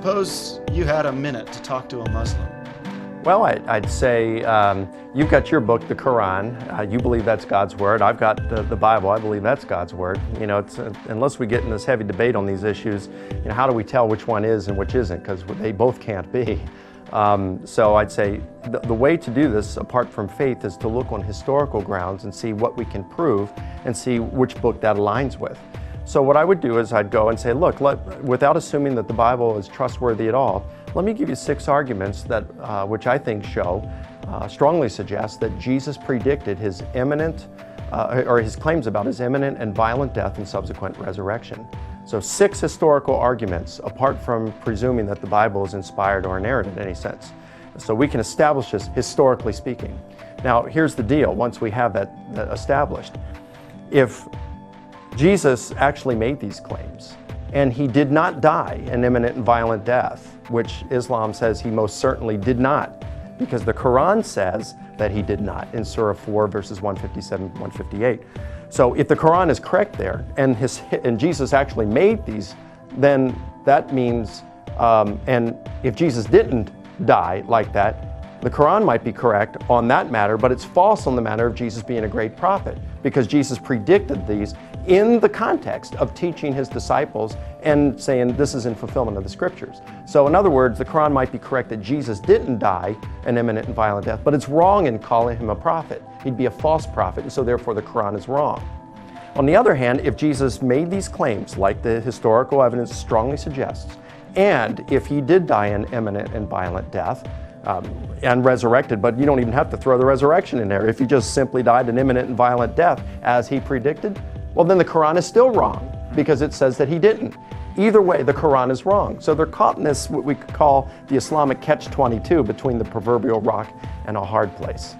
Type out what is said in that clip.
Suppose you had a minute to talk to a Muslim. Well, I'd say you've got your book, the Qur'an. You believe that's God's word. I've got the Bible. I believe that's God's word. You know, unless we get in this heavy debate on these issues, you know, how do we tell which one is and which isn't? Because they both can't be. So I'd say the way to do this, apart from faith, is to look on historical grounds and see what we can prove and see which book that aligns with. So what I would do is I'd go and say, look, without assuming that the Bible is trustworthy at all, let me give you 6 arguments that, which I think strongly suggest that Jesus predicted his imminent, or his claims about his imminent and violent death and subsequent resurrection. So 6 historical arguments, apart from presuming that the Bible is inspired or inerrant in any sense. So we can establish this historically speaking. Now, here's the deal. Once we have that established, if Jesus actually made these claims, and he did not die an imminent and violent death, which Islam says he most certainly did not, because the Quran says that he did not in Surah 4, verses 157, 158. So if the Quran is correct there, and Jesus actually made these, then that means, and if Jesus didn't die like that, the Quran might be correct on that matter, but it's false on the matter of Jesus being a great prophet, because Jesus predicted these in the context of teaching his disciples and saying this is in fulfillment of the scriptures. So in other words, the Quran might be correct that Jesus didn't die an imminent and violent death, but it's wrong in calling him a prophet. He'd be a false prophet, and so therefore the Quran is wrong. On the other hand, if Jesus made these claims, like the historical evidence strongly suggests, and if he did die an imminent and violent death, and resurrected, but you don't even have to throw the resurrection in there. If he just simply died an imminent and violent death as he predicted, well, then the Quran is still wrong because it says that he didn't. Either way, the Quran is wrong. So they're caught in this, what we could call the Islamic catch-22 between the proverbial rock and a hard place.